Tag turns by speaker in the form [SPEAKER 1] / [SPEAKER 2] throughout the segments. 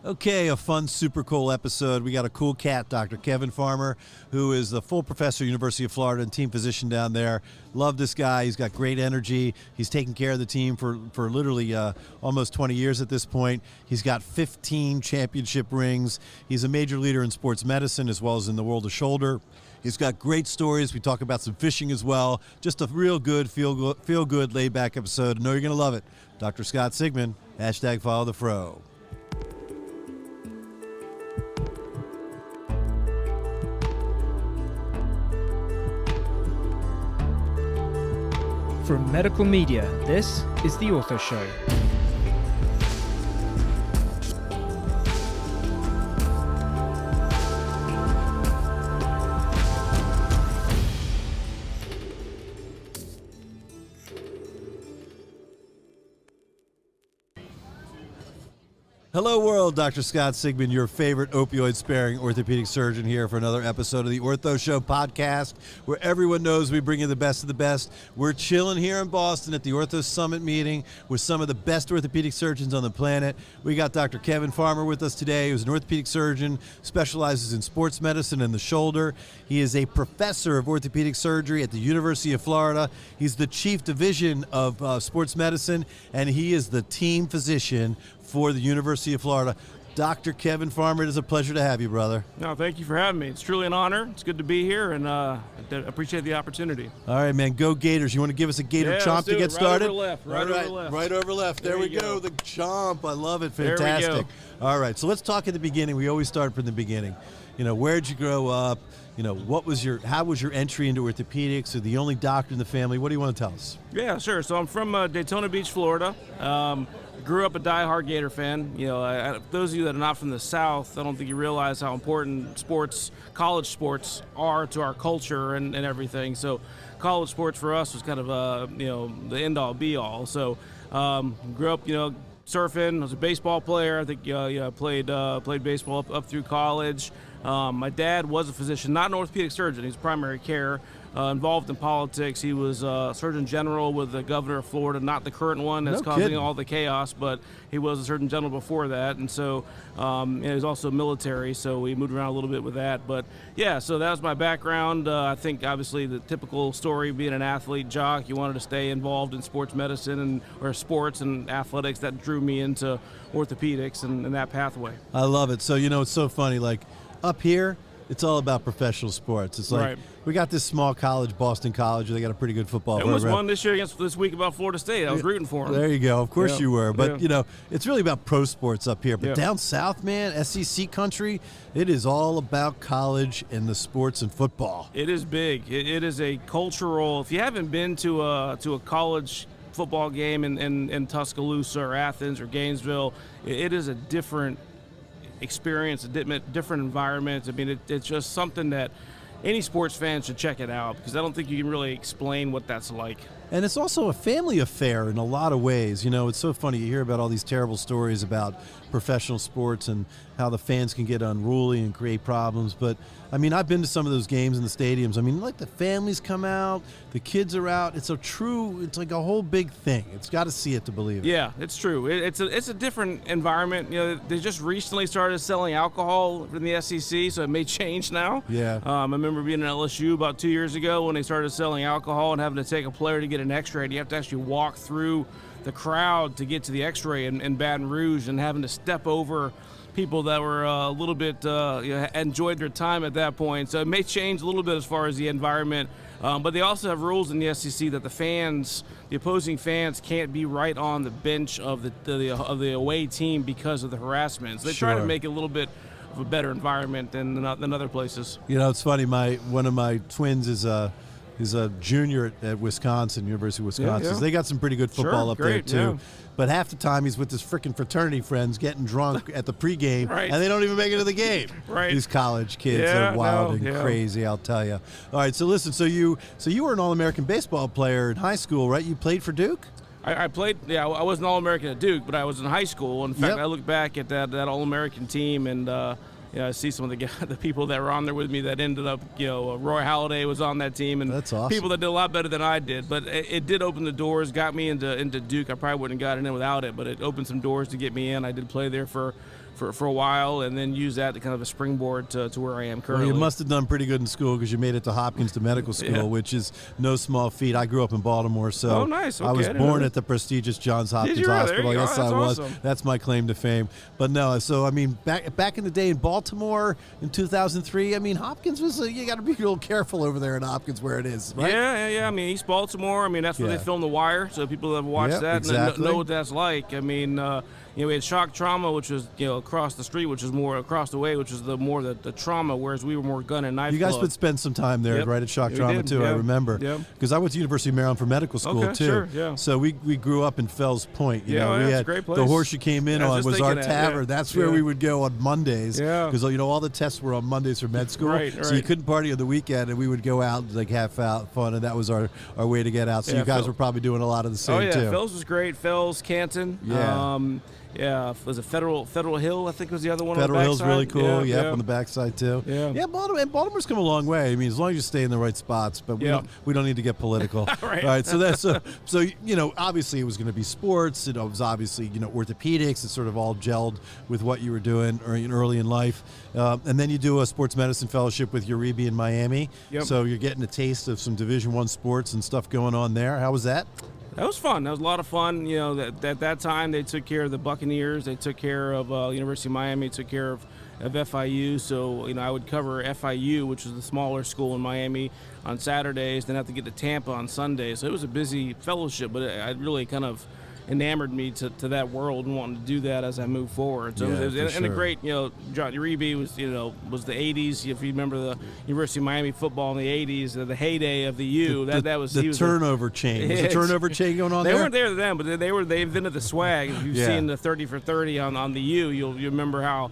[SPEAKER 1] Okay, a fun, super cool episode. We got a cool cat, Dr. Kevin Farmer, who is the full professor at University of Florida and team physician down there. Love this guy. He's got great energy. He's taken care of the team for literally almost 20 years at this point. He's got 15 championship rings. He's a major leader in sports medicine as well as in the world of shoulder. He's got great stories. We talk about some fishing as well. Just a real good, feel good, laid back episode. I know you're going to love it. Dr. Scott Sigman, #FollowTheFro.
[SPEAKER 2] From Medical Media, this is The Ortho Show.
[SPEAKER 1] Hello world, Dr. Scott Sigman, your favorite opioid-sparing orthopedic surgeon here for another episode of the Ortho Show podcast, where everyone knows we bring you the best of the best. We're chilling here in Boston at the Ortho Summit meeting with some of the best orthopedic surgeons on the planet. We got Dr. Kevin Farmer with us today, who's an orthopedic surgeon, specializes in sports medicine and the shoulder. He is a professor of orthopedic surgery at the University of Florida. He's the chief division of sports medicine, and he is the team physician for the University of Florida. Dr. Kevin Farmer, it is a pleasure to have you, brother.
[SPEAKER 3] No, thank you for having me. It's truly an honor. It's good to be here, and I appreciate the opportunity.
[SPEAKER 1] All right, man, go Gators. You want to give us a Gator chomp to get started?
[SPEAKER 3] Over left, right over left.
[SPEAKER 1] Right over left. There we go, the chomp. I love it. Fantastic.
[SPEAKER 3] There we go.
[SPEAKER 1] All right, so let's talk at the beginning. We always start from the beginning. You know, where'd you grow up? You know, how was your entry into orthopedics? You're the only doctor in the family. What do you want to tell us?
[SPEAKER 3] Yeah, sure. So I'm from Daytona Beach, Florida. Grew up a diehard Gator fan. You know, those of you that are not from the South, I don't think you realize how important college sports are to our culture and everything. So college sports for us was kind of, the end-all, be-all. So grew up, surfing. I was a baseball player. I think played baseball up through college. My dad was a physician, not an orthopedic surgeon. He's primary care, involved in politics. He was Surgeon General with the governor of Florida, not the current one that's causing all the chaos, but he was a Surgeon General before that. And so he was also military, so we moved around a little bit with that. But yeah, so that was my background. I think obviously the typical story, being an athlete, jock, you wanted to stay involved in sports medicine or sports and athletics. That drew me into orthopedics and that pathway.
[SPEAKER 1] I love it. So, it's so funny, like, up here, it's all about professional sports. It's like we got this small college, Boston College, they got a pretty good football program.
[SPEAKER 3] It was one this week about Florida State. I was rooting for them.
[SPEAKER 1] There you go. Of course you were. But, it's really about pro sports up here. But down south, man, SEC country, it is all about college and the sports and football.
[SPEAKER 3] It is big. It is a cultural – if you haven't been to a college football game in Tuscaloosa or Athens or Gainesville, it is a different – experience, a different environment. I mean, it's just something that any sports fan should check it out, because I don't think you can really explain what that's like.
[SPEAKER 1] And it's also a family affair in a lot of ways. It's so funny. You hear about all these terrible stories about professional sports and how the fans can get unruly and create problems. But, I mean, I've been to some of those games in the stadiums. I mean, like, the families come out, the kids are out. It's like a whole big thing. It's got to see it to believe it.
[SPEAKER 3] Yeah, it's true. It's a different environment. They just recently started selling alcohol in the SEC, so it may change now.
[SPEAKER 1] Yeah.
[SPEAKER 3] I remember being at LSU about 2 years ago when they started selling alcohol and having to take a player to get an x-ray, and you have to actually walk through the crowd to get to the x-ray in Baton Rouge, and having to step over people that were a little bit enjoyed their time at that point. So it may change a little bit as far as the environment, but they also have rules in the SEC that the opposing fans can't be right on the bench of the away team because of the harassment. So they try to make it a little bit of a better environment than other places.
[SPEAKER 1] It's funny. One of my twins is a junior at Wisconsin, University of Wisconsin. So they got some pretty good football up there, too. Yeah. But half the time he's with his freaking fraternity friends getting drunk at the pregame, and they don't even make it to the game.
[SPEAKER 3] Right.
[SPEAKER 1] These college kids are wild and crazy, I'll tell you. All right, so listen, so you were an All-American baseball player in high school, right? You played for Duke?
[SPEAKER 3] I played, I wasn't All-American at Duke, but I was in high school. In fact, I look back at that All-American team, and I see some of the people that were on there with me that ended up, Roy Halladay was on that team, and
[SPEAKER 1] that's awesome.
[SPEAKER 3] People that did a lot better than I did. But it did open the doors, got me into Duke. I probably wouldn't have gotten in without it, but it opened some doors to get me in. I did play there for for a while, and then use that to kind of a springboard to where I am currently.
[SPEAKER 1] Well, you must have done pretty good in school because you made it to Hopkins to medical school, which is no small feat. I grew up in Baltimore, so
[SPEAKER 3] oh, nice. Okay,
[SPEAKER 1] I was born at the prestigious Johns Hopkins Hospital. Yes, I was.
[SPEAKER 3] Awesome.
[SPEAKER 1] That's my claim to fame. But no, so I mean, back in the day in Baltimore in 2003, I mean, Hopkins was you got to be a little careful over there in Hopkins where it is, right?
[SPEAKER 3] Yeah. I mean, East Baltimore. I mean, that's where they filmed The Wire. So people that have watched that know what that's like. I mean. We had shock trauma, which was across the street, which is more across the way, which is the trauma, whereas we were more gun and knife.
[SPEAKER 1] You guys would spend some time there, right, at shock trauma too. I remember, because I went to University of Maryland for medical school too.
[SPEAKER 3] Sure, yeah.
[SPEAKER 1] So we grew up in Fells Point. You know, we
[SPEAKER 3] that's
[SPEAKER 1] had
[SPEAKER 3] a great place.
[SPEAKER 1] The horse you came in on was our tavern. That's where we would go on Mondays. Because all the tests were on Mondays for med school.
[SPEAKER 3] Right.
[SPEAKER 1] So you couldn't party on the weekend, and we would go out and like have fun, and that was our way to get out. So you guys were probably doing a lot of the same too.
[SPEAKER 3] Fells was great. Fells, Canton. Was it Federal Hill? I think was the other one.
[SPEAKER 1] Federal
[SPEAKER 3] on the
[SPEAKER 1] Hill's really cool. On the backside too. Baltimore's come a long way. I mean, as long as you stay in the right spots, but we don't need to get political.
[SPEAKER 3] Right.
[SPEAKER 1] All right. So that's so obviously it was going to be sports. It was obviously orthopedics. It sort of all gelled with what you were doing early in life, and then you do a sports medicine fellowship with Uribe in Miami.
[SPEAKER 3] Yep.
[SPEAKER 1] So you're getting a taste of some Division I sports and stuff going on there. How was that?
[SPEAKER 3] That was fun. That was a lot of fun. At that time they took care of the Buccaneers. They took care of University of Miami. Took care of FIU. So I would cover FIU, which is the smaller school in Miami, on Saturdays. Then have to get to Tampa on Sundays. So it was a busy fellowship, but it really kind of enamored me to that world and wanting to do that as I move forward. So it was a great, John Uribe was the 80s. If you remember the University of Miami football in the 80s, the heyday of the U. That was
[SPEAKER 1] the turnover chain. Was the turnover chain going on
[SPEAKER 3] they
[SPEAKER 1] there?
[SPEAKER 3] They weren't there then, but they invented the swag. If you've seen the 30 for 30 on the U, you'll remember how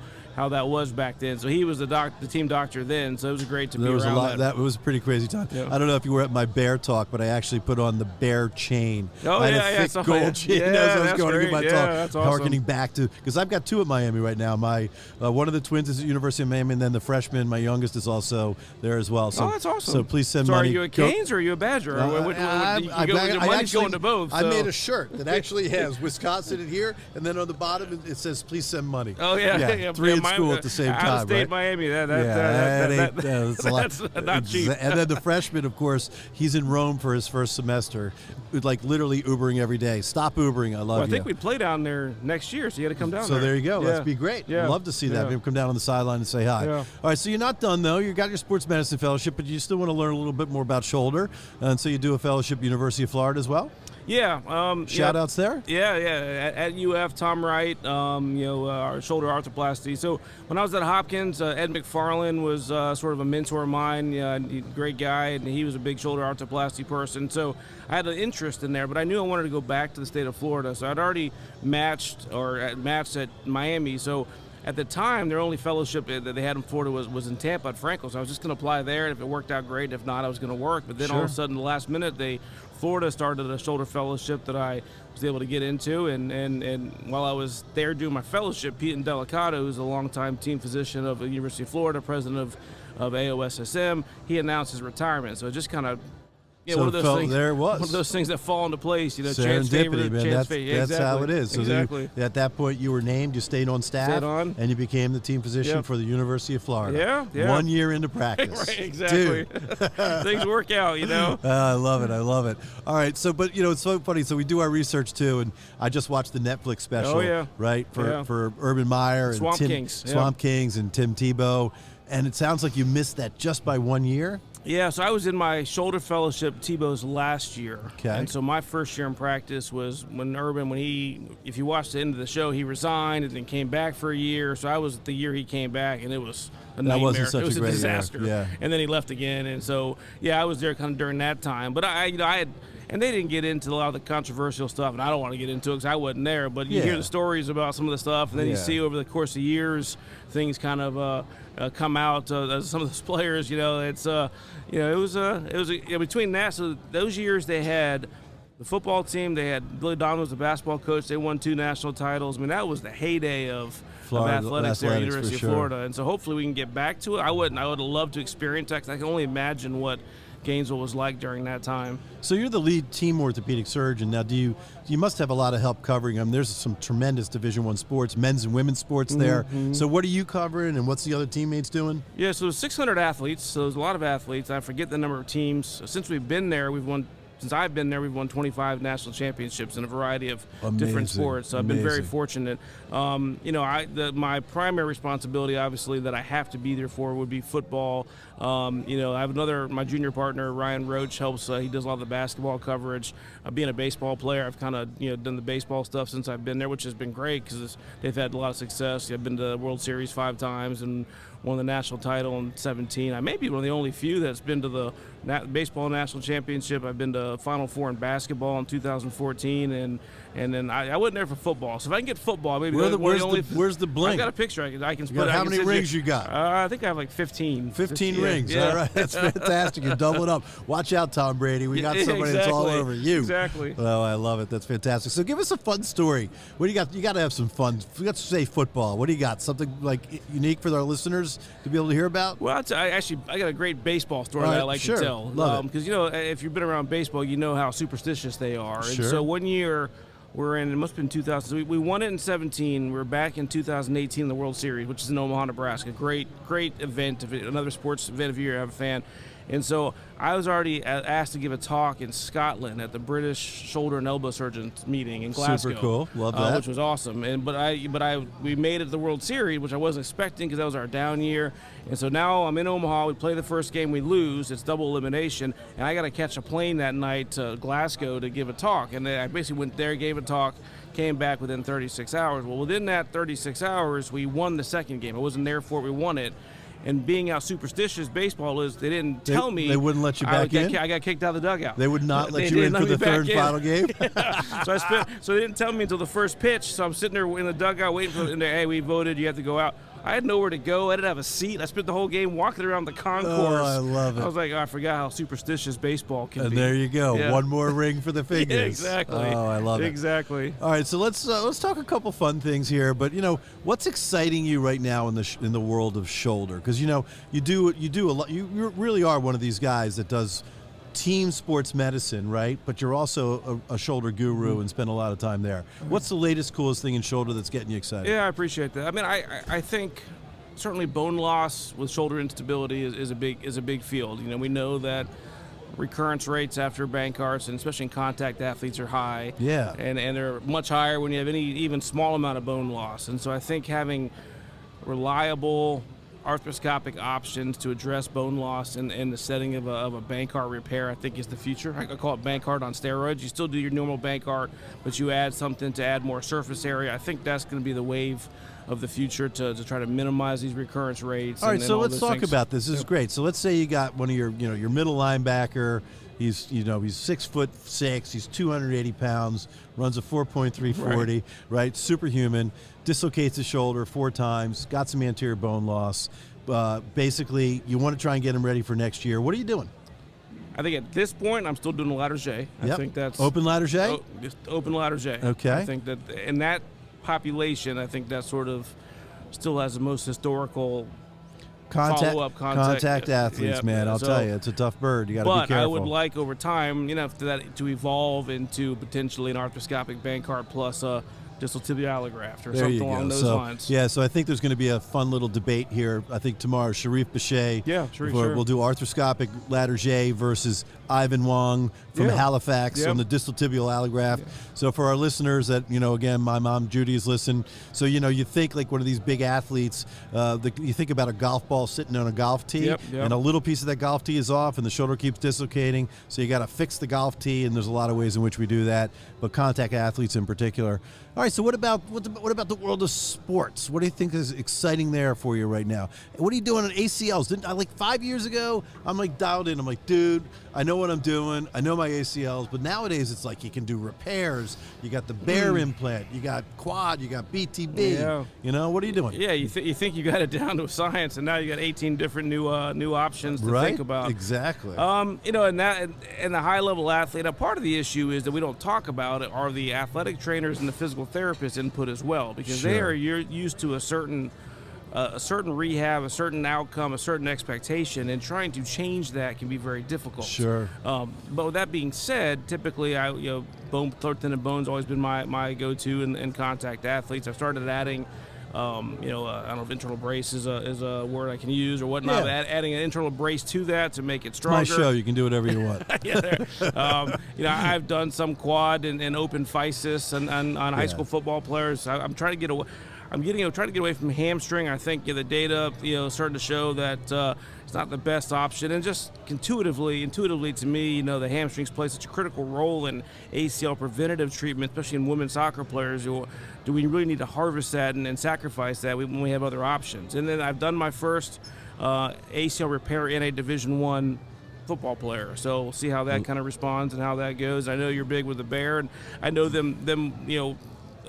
[SPEAKER 3] that was back then. So he was the team doctor then, so it was great to be around. That
[SPEAKER 1] was a pretty crazy time. Yeah. I don't know if you were at my bear talk, but I actually put on the bear chain.
[SPEAKER 3] I
[SPEAKER 1] had a thick gold chain as I was going to give my talk,
[SPEAKER 3] that's awesome.
[SPEAKER 1] Harkening back to, because I've got two at Miami right now. My one of the twins is at University of Miami, and then the freshman, my youngest, is also there as well. So,
[SPEAKER 3] that's awesome.
[SPEAKER 1] So please send money.
[SPEAKER 3] Are you a Canes or are you a Badger? Money's going to both.
[SPEAKER 1] I made a shirt that actually has Wisconsin in here, and then on the bottom it says, please send money.
[SPEAKER 3] Oh, yeah.
[SPEAKER 1] Three at school at the same time.
[SPEAKER 3] Out of state
[SPEAKER 1] right?
[SPEAKER 3] Miami, that's not cheap.
[SPEAKER 1] And then the freshman, of course, he's in Rome for his first semester, like literally Ubering every day. Stop Ubering, I love you.
[SPEAKER 3] I think we play down there next year, so you got to come down there.
[SPEAKER 1] So there you go. Let's be great. I'd love to see that. Maybe come down on the sideline and say hi.
[SPEAKER 3] Yeah.
[SPEAKER 1] All right, so you're not done, though. You got your sports medicine fellowship, but you still want to learn a little bit more about shoulder, and so you do a fellowship at University of Florida as well?
[SPEAKER 3] Yeah.
[SPEAKER 1] Shout-outs there?
[SPEAKER 3] Yeah. At UF, Tom Wright, our shoulder arthroplasty. So when I was at Hopkins, Ed McFarland was sort of a mentor of mine, great guy, and he was a big shoulder arthroplasty person. So I had an interest in there, but I knew I wanted to go back to the state of Florida. So I'd already matched at Miami. So at the time, their only fellowship that they had in Florida was in Tampa at Frankel. So I was just going to apply there, and if it worked out, great. If not, I was going to work. But then all of a sudden, the last minute, Florida started a shoulder fellowship that I was able to get into, and while I was there doing my fellowship, Pete Indelicato, who's a longtime team physician of the University of Florida, president of AOSSM, he announced his retirement. So it just kind of one of those things.
[SPEAKER 1] There it was.
[SPEAKER 3] One of those things that fall into place.
[SPEAKER 1] Serendipity, man. That's how it is. So
[SPEAKER 3] exactly.
[SPEAKER 1] At that point, you were named. You stayed on staff, and you became the team physician for the University of Florida.
[SPEAKER 3] Yeah.
[SPEAKER 1] 1 year into practice.
[SPEAKER 3] Right, exactly. Things work out,
[SPEAKER 1] I love it. All right. So, but it's so funny. So we do our research too, and I just watched the Netflix special.
[SPEAKER 3] Oh yeah.
[SPEAKER 1] Right for Urban Meyer and Swamp Kings and Tim Tebow, and it sounds like you missed that just by 1 year.
[SPEAKER 3] Yeah, so I was in my shoulder fellowship Tebow's last year.
[SPEAKER 1] Okay.
[SPEAKER 3] And so my first year in practice was when Urban, if you watched the end of the show, he resigned and then came back for a year. So I was the year he came back, and it was a nightmare.
[SPEAKER 1] Wasn't such
[SPEAKER 3] it was
[SPEAKER 1] a great
[SPEAKER 3] disaster.
[SPEAKER 1] Year. Yeah.
[SPEAKER 3] And then he left again. And so, I was there kind of during that time. But I had, and they didn't get into a lot of the controversial stuff, and I don't want to get into it because I wasn't there. But you hear the stories about some of the stuff, and then you see over the course of years, things kind of come out. Some of those players, it was between that. So those years they had the football team. They had Billy Donovan was the basketball coach. They won 2 national titles. I mean, that was the heyday of athletics there at University of Florida. And so hopefully we can get back to it. I would have loved to experience that, 'cause I can only imagine what Gainesville was like during that time.
[SPEAKER 1] So you're the lead team orthopedic surgeon. Now, you must have a lot of help covering them. There's some tremendous Division I sports, men's and women's sports there. So what are you covering, and what's the other teammates doing?
[SPEAKER 3] Yeah, so there's 600 athletes, so there's a lot of athletes. I forget the number of teams. Since we've been there, since I've been there, we've won 25 national championships in a variety of different sports. So I've been very fortunate. My primary responsibility, obviously, that I have to be there for would be football. I have my junior partner, Ryan Roach, helps. He does a lot of the basketball coverage. Being a baseball player, I've kind of done the baseball stuff since I've been there, which has been great because they've had a lot of success. I've been to the World Series 5 times and won the national title in 2017. I may be one of the only few that's been to the baseball national championship. I've been to Final Four in basketball in 2014, and then I wasn't there for football. So if I can get football, maybe
[SPEAKER 1] where's the bling?
[SPEAKER 3] I got a picture I can split.
[SPEAKER 1] How many rings you got?
[SPEAKER 3] I think I have like 15.
[SPEAKER 1] 15 rings.
[SPEAKER 3] Yeah.
[SPEAKER 1] All right, that's fantastic. You double it up. Watch out, Tom Brady. We got somebody that's all over you.
[SPEAKER 3] Exactly.
[SPEAKER 1] Oh, I love it. That's fantastic. So give us a fun story. What do you got? You got to have some fun. Let's say football. What do you got? Something like unique for our listeners to be able to hear about?
[SPEAKER 3] Well, I got a great baseball story that I like to tell. Because if you've been around baseball, you know how superstitious they are.
[SPEAKER 1] Sure.
[SPEAKER 3] And so one year, it must have been 2000. So we won it in 2017. We're back in 2018 in the World Series, which is in Omaha, Nebraska. Great event. Another sports event if you have a fan. And so I was already asked to give a talk in Scotland at the British Shoulder and Elbow Surgeons meeting in Glasgow.
[SPEAKER 1] Super cool. Love that.
[SPEAKER 3] Which was awesome. We made it to the World Series, which I wasn't expecting because that was our down year. And so now I'm in Omaha. We play the first game, we lose. It's double elimination, and I got to catch a plane that night to Glasgow to give a talk. And then I basically went there, gave a talk, came back within 36 hours. Well, within that 36 hours, we won the second game. I wasn't there for it. We won it. And being how superstitious baseball is, they didn't tell me.
[SPEAKER 1] They wouldn't let you back in?
[SPEAKER 3] I got kicked out of the dugout.
[SPEAKER 1] They would not let you in for the third and final game?
[SPEAKER 3] So they didn't tell me until the first pitch. So I'm sitting there in the dugout waiting for them. Hey, we voted. You have to go out. I had nowhere to go. I didn't have a seat. I spent the whole game walking around the concourse.
[SPEAKER 1] Oh, I love it.
[SPEAKER 3] I was like, I forgot how superstitious baseball can be.
[SPEAKER 1] And there you go.
[SPEAKER 3] Yeah.
[SPEAKER 1] One more ring for the fingers.
[SPEAKER 3] Yeah, exactly.
[SPEAKER 1] Oh, I love it.
[SPEAKER 3] Exactly.
[SPEAKER 1] All right, so let's talk a couple fun things here. But what's exciting you right now in the world of shoulder? Because you do a lot. You really are one of these guys that does team sports medicine, right? But you're also a shoulder guru and spend a lot of time there. What's the latest, coolest thing in shoulder that's getting you excited?
[SPEAKER 3] Yeah, I appreciate that. I mean, I think certainly bone loss with shoulder instability is a big field. We know that recurrence rates after Bankarts, and especially in contact athletes, are high.
[SPEAKER 1] Yeah.
[SPEAKER 3] And they're much higher when you have any even small amount of bone loss. And so I think having reliable arthroscopic options to address bone loss in the setting of a Bankart repair, I think, is the future. I call it Bankart on steroids. You still do your normal Bankart, but you add something to add more surface area. I think that's going to be the wave of the future to try to minimize these recurrence rates.
[SPEAKER 1] All right, so let's talk about this. This is great. So let's say you got one of your middle linebacker. He's 6'6", he's 280 pounds, runs a 4.340, right? Superhuman, dislocates his shoulder 4 times, got some anterior bone loss. Basically, you want to try and get him ready for next year. What are you doing?
[SPEAKER 3] I think at this point, I'm still doing the ladder J. I think that's
[SPEAKER 1] open ladder J.
[SPEAKER 3] Just open ladder J.
[SPEAKER 1] Okay.
[SPEAKER 3] I think that in that population, I think that sort of still has the most historical follow-up
[SPEAKER 1] contact athletes, man. I'll tell you, it's a tough bird. You got to be careful.
[SPEAKER 3] But I would like over time, for that to evolve into potentially an arthroscopic Bankart plus a distal tibial allograft or something along those lines.
[SPEAKER 1] Yeah, so I think there's going to be a fun little debate here. I think tomorrow, Sharif Bichet.
[SPEAKER 3] Yeah, Sharif, sure.
[SPEAKER 1] We'll do arthroscopic ladder J versus Ivan Wong from Halifax on the distal tibial allograft. Yeah. So for our listeners that, again, my mom Judy is listening. So, you think like one of these big athletes, you think about a golf ball sitting on a golf tee, and a little piece of that golf tee is off and the shoulder keeps dislocating. So you got to fix the golf tee, and there's a lot of ways in which we do that, but contact athletes in particular. All right, so what about the world of sports? What do you think is exciting there for you right now? What are you doing on ACLs? Like 5 years ago, I'm like dialed in. I'm like, dude, I know what I'm doing. I know my ACLs, but nowadays it's like you can do repairs. You got the Bear implant. You got quad. You got BTB. Yeah. What are you doing?
[SPEAKER 3] Yeah, you think you got it down to a science, and now you got 18 different new options to think about.
[SPEAKER 1] Exactly.
[SPEAKER 3] And the high level athlete. Now, part of the issue is that we don't talk about it are the athletic trainers and the physical therapist input as well, because they are used to a certain a certain rehab, a certain outcome, a certain expectation, and trying to change that can be very difficult.
[SPEAKER 1] Sure.
[SPEAKER 3] But with that being said, typically, bone, third tendon bone's always been my go-to in contact athletes. I've started adding, I don't know if internal brace is a word I can use or whatnot.
[SPEAKER 1] Yeah.
[SPEAKER 3] Adding an internal brace to that to make it stronger.
[SPEAKER 1] It's my show. You can do whatever you want.
[SPEAKER 3] I've done some quad and open physis on high school football players. I'm trying to get away. trying to get away from hamstring. I think the data, starting to show that it's not the best option. And just intuitively to me, the hamstrings play such a critical role in ACL preventative treatment, especially in women's soccer players. Do we really need to harvest that and sacrifice that when we have other options? And then I've done my first ACL repair in a Division I football player, so we'll see how that kind of responds and how that goes. I know you're big with the Bear, and I know them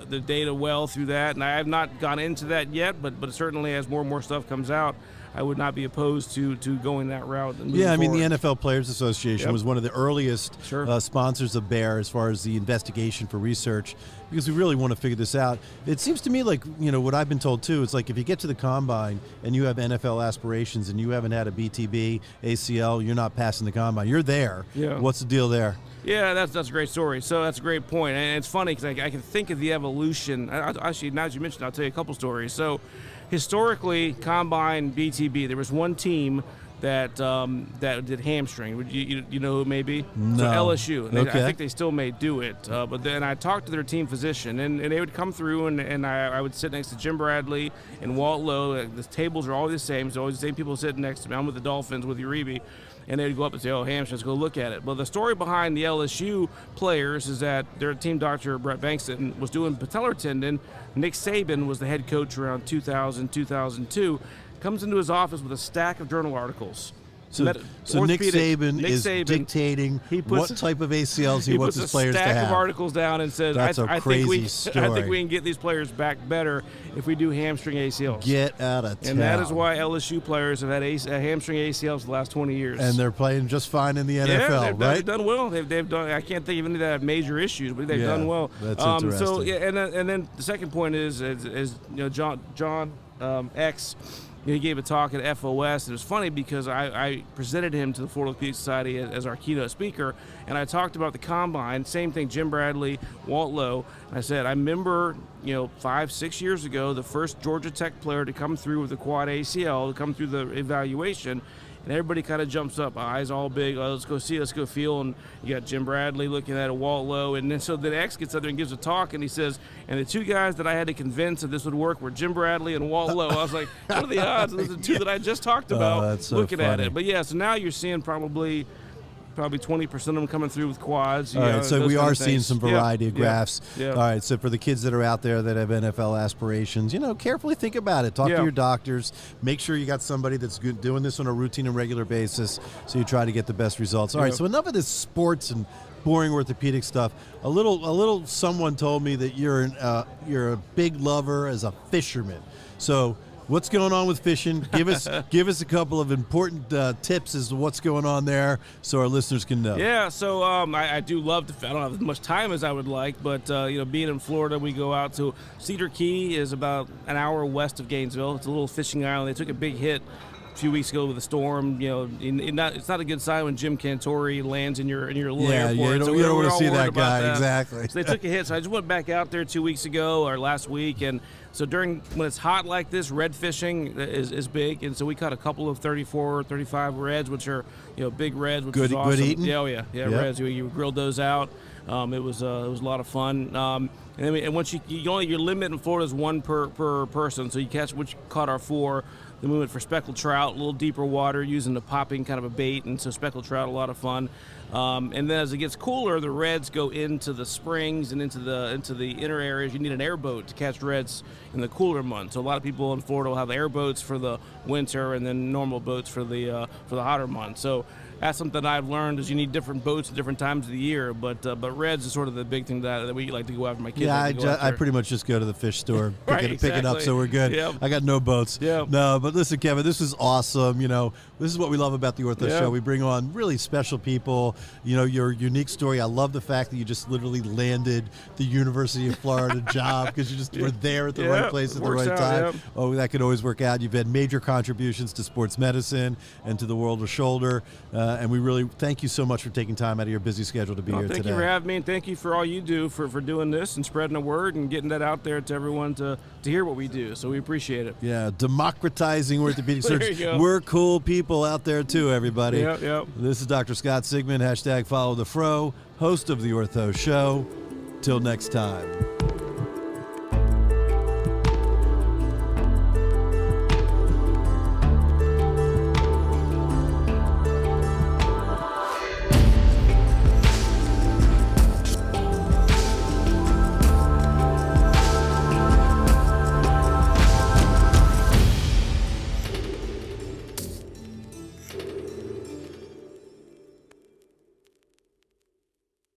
[SPEAKER 3] the data well through that, and I have not gone into that yet, but certainly as more and more stuff comes out, I would not be opposed to going that route. And
[SPEAKER 1] yeah, I mean,
[SPEAKER 3] forward.
[SPEAKER 1] the NFL Players Association was one of the earliest sponsors of Bear as far as the investigation for research, because we really want to figure this out. It seems to me like, what I've been told too, it's like if you get to the combine and you have NFL aspirations and you haven't had a BTB, ACL, you're not passing the combine. You're there.
[SPEAKER 3] Yeah. What's
[SPEAKER 1] the deal there?
[SPEAKER 3] Yeah, that's a great story. So that's a great point. And it's funny because I can think of the evolution. Actually, now that you mentioned it, I'll tell you a couple stories. So historically, combine, BTB, there was one team that did hamstring. Would you know who it may be?
[SPEAKER 1] No.
[SPEAKER 3] So LSU. And
[SPEAKER 1] Okay.
[SPEAKER 3] I think they still may do it. But then I talked to their team physician, and they would come through, and I would sit next to Jim Bradley and Walt Lowe. The tables are always the same. So always the same people sitting next to me. I'm with the Dolphins with Uribe. And they'd go up and say, hamstring, let's go look at it. Well, the story behind the LSU players is that their team doctor, Brett Bankston, was doing patellar tendon. Nick Saban was the head coach around 2000, 2002. Comes into his office with a stack of journal articles.
[SPEAKER 1] So Nick Saban is dictating what type of ACLs he wants his players to have.
[SPEAKER 3] He puts a stack of articles down and says,
[SPEAKER 1] That's a crazy story.
[SPEAKER 3] I think we can get these players back better if we do hamstring ACLs.
[SPEAKER 1] Get out of town.
[SPEAKER 3] And that is why LSU players have had hamstring ACLs the last 20 years.
[SPEAKER 1] And they're playing just fine in the NFL, right?
[SPEAKER 3] They've done well. They've done. I can't think of any that have major issues, but they've done well.
[SPEAKER 1] That's interesting.
[SPEAKER 3] So and then the second point is John X. He gave a talk at FOS, and it was funny because I presented him to the Florida Orthopedic Society as our keynote speaker, and I talked about the combine, same thing, Jim Bradley, Walt Lowe. I said, I remember, 5-6 years ago, the first Georgia Tech player to come through with a quad ACL, to come through the evaluation, and everybody kind of jumps up, eyes all big, let's go see, let's go feel, and you got Jim Bradley looking at a Walt Lowe, and then so the X gets up there and gives a talk, and he says, and the two guys that I had to convince that this would work were Jim Bradley and Walt Lowe. I was like, what are the odds? Those are the two that I just talked about looking at it. But yeah, so now you're seeing probably 20% of them coming through with quads.
[SPEAKER 1] All right, so we are seeing some variety of graphs.
[SPEAKER 3] Yeah.
[SPEAKER 1] All right, so for the kids that are out there that have NFL aspirations, carefully think about it. Talk to your doctors. Make sure you got somebody that's doing this on a routine and regular basis, so you try to get the best results. All right, so enough of this sports and boring orthopedic stuff. A little. Someone told me that you're a big lover as a fisherman. So what's going on with fishing? Give us a couple of important tips as to what's going on there, so our listeners can know.
[SPEAKER 3] Yeah, so I do love to. I don't have as much time as I would like, but being in Florida, we go out to Cedar Key, is about an hour west of Gainesville. It's a little fishing island. They took a big hit a few weeks ago with a storm. It's not a good sign when Jim Cantori lands in your little airport.
[SPEAKER 1] You don't want to see that guy.
[SPEAKER 3] That.
[SPEAKER 1] Exactly.
[SPEAKER 3] So they took a hit. So I just went back out there 2 weeks ago or last week, and so when it's hot like this, red fishing is big, and so we caught a couple of 34, 35 reds, which are big reds, which was awesome.
[SPEAKER 1] Good eating.
[SPEAKER 3] Yeah, reds. You grilled those out. It was a lot of fun. And once your limit in Florida is one per person, so which caught our 4. Then we went for speckled trout, a little deeper water, using the popping kind of a bait, and so speckled trout, a lot of fun. And then as it gets cooler, the reds go into the springs and into the inner areas. You need an airboat to catch reds in the cooler months. So a lot of people in Florida will have airboats for the winter, and then normal boats for the hotter months. So that's something I've learned is you need different boats at different times of the year. But reds is sort of the big thing that we like to go after. My kids.
[SPEAKER 1] Yeah,
[SPEAKER 3] like to go
[SPEAKER 1] I
[SPEAKER 3] after.
[SPEAKER 1] pretty much just go to the fish store,
[SPEAKER 3] Right,
[SPEAKER 1] pick it up,
[SPEAKER 3] exactly.
[SPEAKER 1] so we're good.
[SPEAKER 3] Yep.
[SPEAKER 1] I got no boats.
[SPEAKER 3] Yep.
[SPEAKER 1] No, but listen, Kevin, this is awesome. This is what we love about the Ortho
[SPEAKER 3] Yep.
[SPEAKER 1] Show. We bring on really special people. Your unique story. I love the fact that you just literally landed the University of Florida job because you just were there at the
[SPEAKER 3] Yep.
[SPEAKER 1] right place at the
[SPEAKER 3] Works
[SPEAKER 1] right
[SPEAKER 3] out,
[SPEAKER 1] time.
[SPEAKER 3] yep.
[SPEAKER 1] Oh, that could always work out. You've had major contributions to sports medicine and to the world of shoulder, and we really thank you so much for taking time out of your busy schedule to be here
[SPEAKER 3] Thank
[SPEAKER 1] today.
[SPEAKER 3] you for having me, and thank you for all you do for doing this and spreading the word and getting that out there to everyone to hear what we do. So we appreciate it.
[SPEAKER 1] Yeah, democratizing orthopedic
[SPEAKER 3] There
[SPEAKER 1] surgery.
[SPEAKER 3] you go.
[SPEAKER 1] We're cool people out there too, everybody.
[SPEAKER 3] Yep.
[SPEAKER 1] This is Dr. Scott Sigmund, #FollowTheFro, host of the Ortho Show. Till next time.